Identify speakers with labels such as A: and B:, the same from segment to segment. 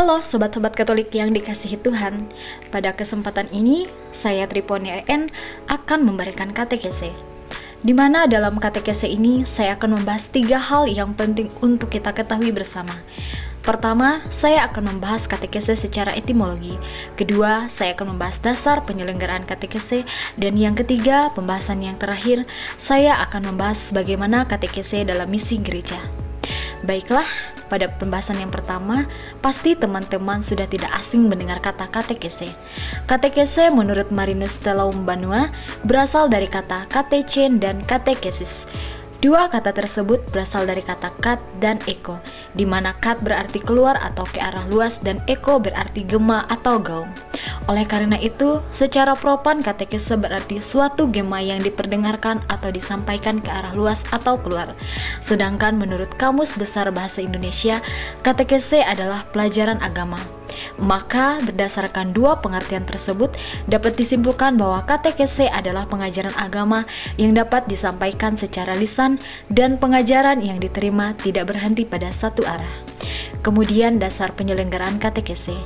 A: Halo sobat-sobat Katolik yang dikasihi Tuhan. Pada kesempatan ini, saya Triponi EN akan memberikan katekese. Di mana dalam katekese ini saya akan membahas 3 hal yang penting untuk kita ketahui bersama. Pertama, saya akan membahas katekese secara etimologi. Kedua, saya akan membahas dasar penyelenggaraan katekese. Dan yang ketiga, pembahasan yang terakhir, saya akan membahas bagaimana katekese dalam misi gereja. Baiklah, pada pembahasan yang pertama, pasti teman-teman sudah tidak asing mendengar kata katekese. Katekese menurut Marinus Teleumbanua berasal dari kata katechen dan katekesis. Dua kata tersebut berasal dari kata kat dan eko, di mana kat berarti keluar atau ke arah luas dan eko berarti gema atau gaung. Oleh karena itu, secara propan katekese berarti suatu gema yang diperdengarkan atau disampaikan ke arah luas atau keluar. Sedangkan menurut Kamus Besar Bahasa Indonesia, katekese adalah pelajaran agama. Maka berdasarkan dua pengertian tersebut dapat disimpulkan bahwa katekese adalah pengajaran agama yang dapat disampaikan secara lisan dan pengajaran yang diterima tidak berhenti pada satu arah. Kemudian dasar penyelenggaraan katekese.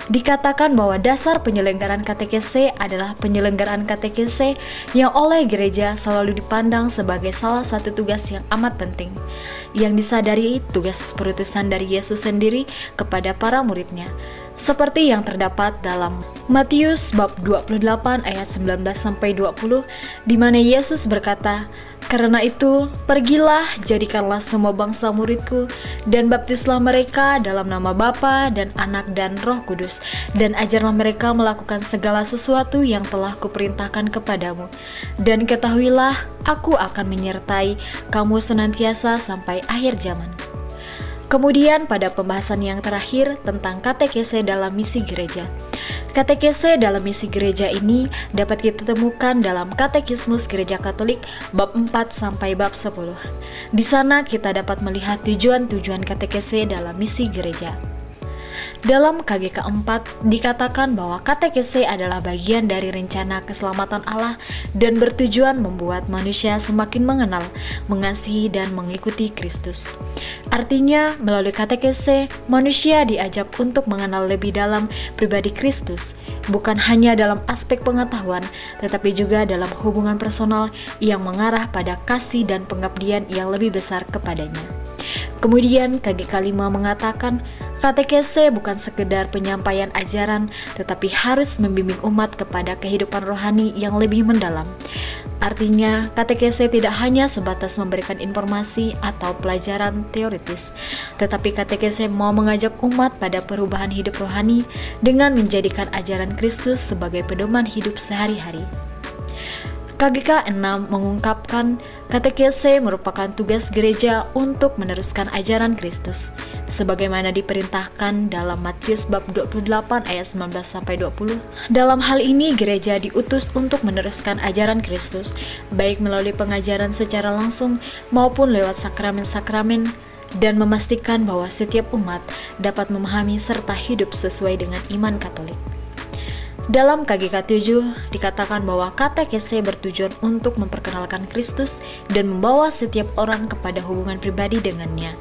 A: Dikatakan bahwa dasar penyelenggaraan katekese adalah penyelenggaraan katekese yang oleh gereja selalu dipandang sebagai salah satu tugas yang amat penting, yang disadari tugas perutusan dari Yesus sendiri kepada para muridnya, seperti yang terdapat dalam Matius bab 28 ayat 19-20, di mana Yesus berkata, "Karena itu, pergilah, jadikanlah semua bangsa muridku, dan baptislah mereka dalam nama Bapa dan Anak dan Roh Kudus, dan ajarlah mereka melakukan segala sesuatu yang telah kuperintahkan kepadamu. Dan ketahuilah, aku akan menyertai kamu senantiasa sampai akhir zaman." Kemudian pada pembahasan yang terakhir tentang katekese dalam misi gereja. Katekese dalam misi gereja ini dapat kita temukan dalam Katekismus Gereja Katolik bab 4 sampai bab 10. Di sana kita dapat melihat tujuan-tujuan katekese dalam misi gereja. Dalam KGK 4 dikatakan bahwa katekese adalah bagian dari rencana keselamatan Allah dan bertujuan membuat manusia semakin mengenal, mengasihi, dan mengikuti Kristus. Artinya, melalui katekese, manusia diajak untuk mengenal lebih dalam pribadi Kristus, bukan hanya dalam aspek pengetahuan, tetapi juga dalam hubungan personal yang mengarah pada kasih dan pengabdian yang lebih besar kepadanya. Kemudian KGK 5 mengatakan, katekese bukan sekedar penyampaian ajaran, tetapi harus membimbing umat kepada kehidupan rohani yang lebih mendalam. Artinya, katekese tidak hanya sebatas memberikan informasi atau pelajaran teoritis, tetapi katekese mau mengajak umat pada perubahan hidup rohani dengan menjadikan ajaran Kristus sebagai pedoman hidup sehari-hari. KGK 6 mengungkapkan katekese merupakan tugas gereja untuk meneruskan ajaran Kristus, sebagaimana diperintahkan dalam Matius bab 28 ayat 19-20. Dalam hal ini gereja diutus untuk meneruskan ajaran Kristus, baik melalui pengajaran secara langsung maupun lewat sakramen-sakramen, dan memastikan bahwa setiap umat dapat memahami serta hidup sesuai dengan iman Katolik. Dalam KGK 7 dikatakan bahwa katekese bertujuan untuk memperkenalkan Kristus dan membawa setiap orang kepada hubungan pribadi dengannya.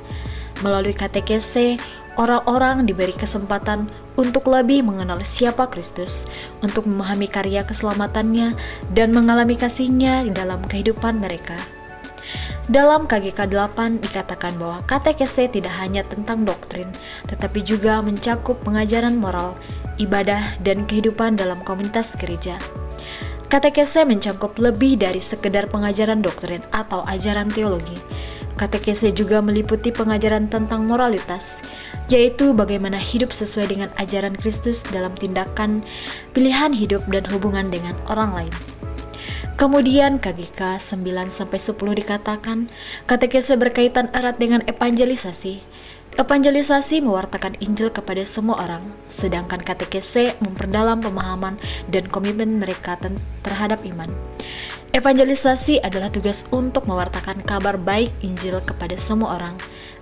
A: Melalui katekese, orang-orang diberi kesempatan untuk lebih mengenal siapa Kristus, untuk memahami karya keselamatannya, dan mengalami kasih-Nya dalam kehidupan mereka. Dalam KGK 8 dikatakan bahwa katekese tidak hanya tentang doktrin, tetapi juga mencakup pengajaran moral, ibadah, dan kehidupan dalam komunitas gereja. Katekese mencakup lebih dari sekedar pengajaran doktrin atau ajaran teologi. Katekese juga meliputi pengajaran tentang moralitas, yaitu bagaimana hidup sesuai dengan ajaran Kristus dalam tindakan, pilihan hidup, dan hubungan dengan orang lain. Kemudian KGK 9-10 dikatakan, katekese berkaitan erat dengan evangelisasi. Evangelisasi mewartakan Injil kepada semua orang, sedangkan katekese memperdalam pemahaman dan komitmen mereka terhadap iman. Evangelisasi adalah tugas untuk mewartakan kabar baik Injil kepada semua orang,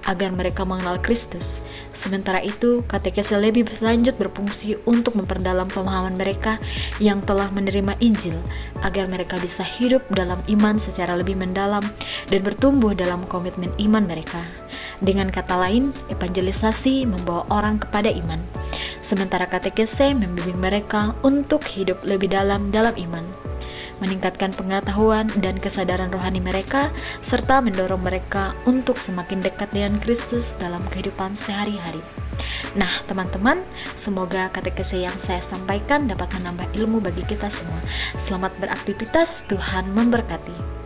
A: agar mereka mengenal Kristus. Sementara itu, katekese lebih lanjut berfungsi untuk memperdalam pemahaman mereka yang telah menerima Injil, agar mereka bisa hidup dalam iman secara lebih mendalam dan bertumbuh dalam komitmen iman mereka. Dengan kata lain, evangelisasi membawa orang kepada iman, sementara katekese membimbing mereka untuk hidup lebih dalam iman, meningkatkan pengetahuan dan kesadaran rohani mereka, serta mendorong mereka untuk semakin dekat dengan Kristus dalam kehidupan sehari-hari. Nah, teman-teman, semoga katekese yang saya sampaikan dapat menambah ilmu bagi kita semua. Selamat beraktivitas, Tuhan memberkati.